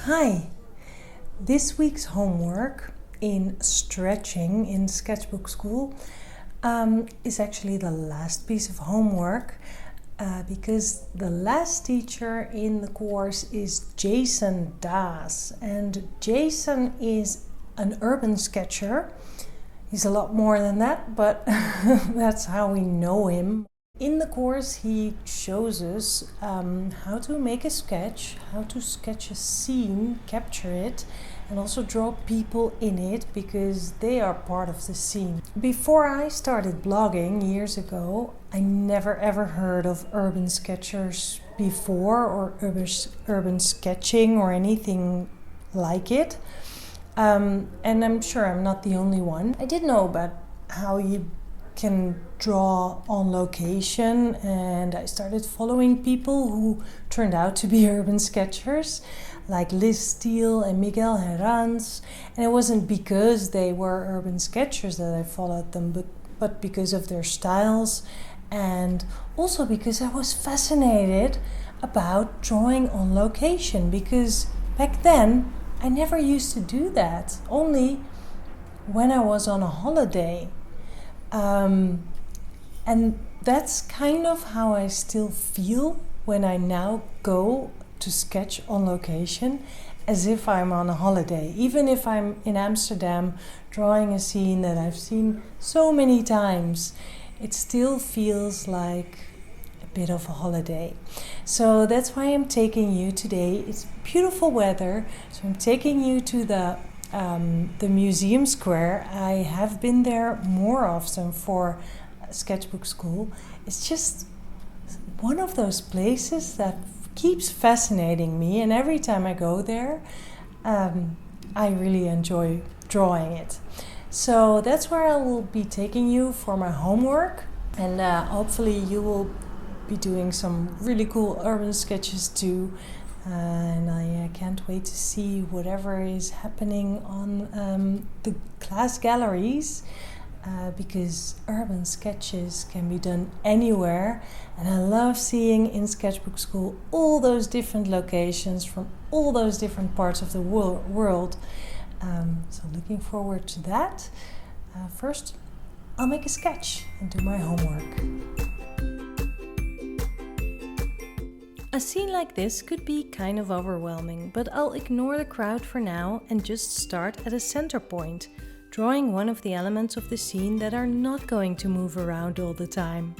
Hi! This week's homework in stretching in Sketchbook Skool is actually the last piece of homework because the last teacher in the course is Jason Daas, and Jason is an urban sketcher. He's a lot more than that, but that's how we know him. In the course, he shows us how to make a sketch, how to sketch a scene, capture it, and also draw people in it because they are part of the scene. Before I started blogging years ago, I never ever heard of urban sketchers before, or urban sketching or anything like it. And I'm sure I'm not the only one. I did know about how you can draw on location, and I started following people who turned out to be urban sketchers like Liz Steele and Miguel Herranz, and it wasn't because they were urban sketchers that I followed them, but because of their styles, and also because I was fascinated about drawing on location, because back then I never used to do that, only when I was on a holiday. And that's kind of how I still feel when I now go to sketch on location, as if I'm on a holiday. Even if I'm in Amsterdam drawing a scene that I've seen so many times, it still feels like a bit of a holiday. So that's why I'm taking you today. It's beautiful weather, so I'm taking you to the museum square. I have been there more often for Sketchbook Skool. It's just one of those places that keeps fascinating me, and every time I go there, I really enjoy drawing it. So that's where I will be taking you for my homework, and hopefully you will be doing some really cool urban sketches too. And I can't wait to see whatever is happening on the class galleries, because urban sketches can be done anywhere, and I love seeing in Sketchbook Skool all those different locations from all those different parts of the world. So looking forward to that. First, I'll make a sketch and do my homework. A scene like this could be kind of overwhelming, but I'll ignore the crowd for now and just start at a center point, drawing one of the elements of the scene that are not going to move around all the time.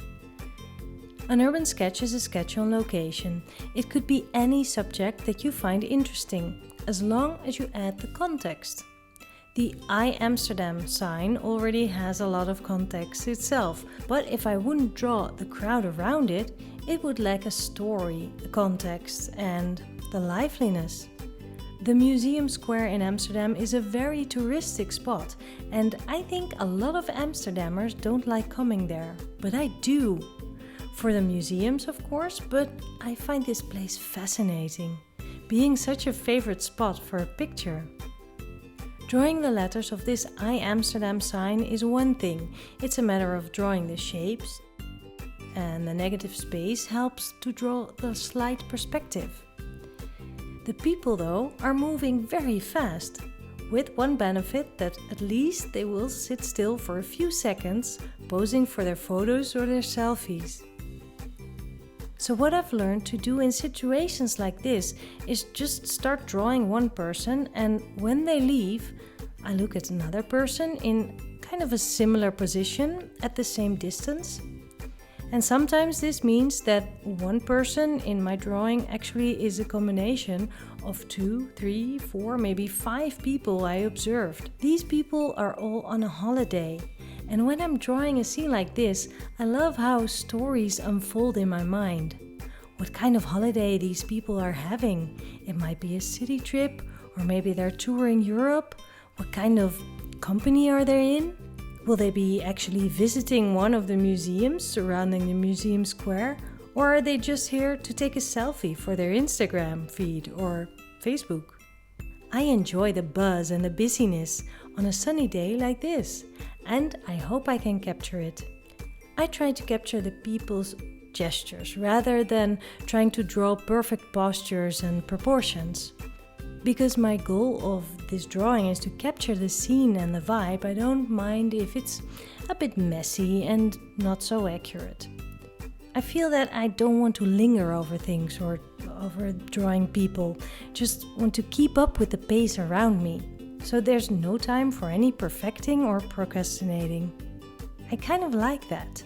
An urban sketch is a sketch on location. It could be any subject that you find interesting, as long as you add the context. The I Amsterdam sign already has a lot of context itself, but if I wouldn't draw the crowd around it, it would lack a story, a context, and the liveliness. The museum square in Amsterdam is a very touristic spot, and I think a lot of Amsterdammers don't like coming there, but I do. For the museums, of course, but I find this place fascinating, being such a favorite spot for a picture. Drawing the letters of this I Amsterdam sign is one thing. It's a matter of drawing the shapes, and the negative space helps to draw the slight perspective. The people, though, are moving very fast, with one benefit that at least they will sit still for a few seconds, posing for their photos or their selfies. So what I've learned to do in situations like this is just start drawing one person, and when they leave, I look at another person in kind of a similar position at the same distance. And sometimes this means that one person in my drawing actually is a combination of 2, 3, 4, maybe 5 people I observed. These people are all on a holiday. And when I'm drawing a scene like this, I love how stories unfold in my mind. What kind of holiday these people are having. It might be a city trip, or maybe they're touring Europe. What kind of company are they in? Will they be actually visiting one of the museums surrounding the museum square? Or are they just here to take a selfie for their Instagram feed or Facebook? I enjoy the buzz and the busyness on a sunny day like this, and I hope I can capture it. I try to capture the people's gestures rather than trying to draw perfect postures and proportions. Because my goal of this drawing is to capture the scene and the vibe, I don't mind if it's a bit messy and not so accurate. I feel that I don't want to linger over things or over drawing people, just want to keep up with the pace around me. So there's no time for any perfecting or procrastinating. I kind of like that.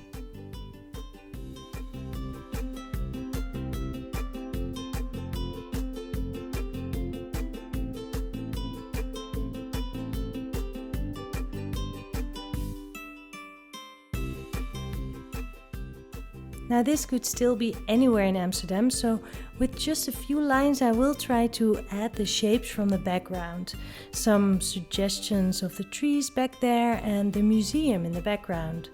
Now this could still be anywhere in Amsterdam, so with just a few lines I will try to add the shapes from the background. Some suggestions of the trees back there and the museum in the background.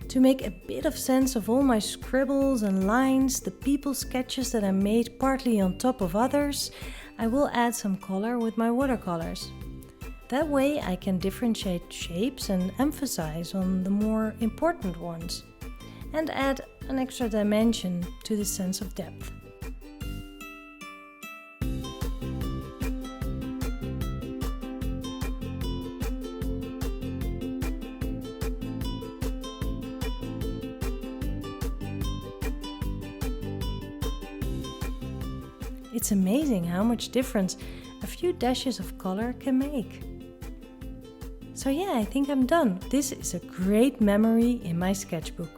To make a bit of sense of all my scribbles and lines, the people sketches that I made partly on top of others, I will add some color with my watercolors. That way I can differentiate shapes and emphasize on the more important ones, and add an extra dimension to the sense of depth. It's amazing how much difference a few dashes of color can make. So yeah, I think I'm done. This is a great memory in my sketchbook.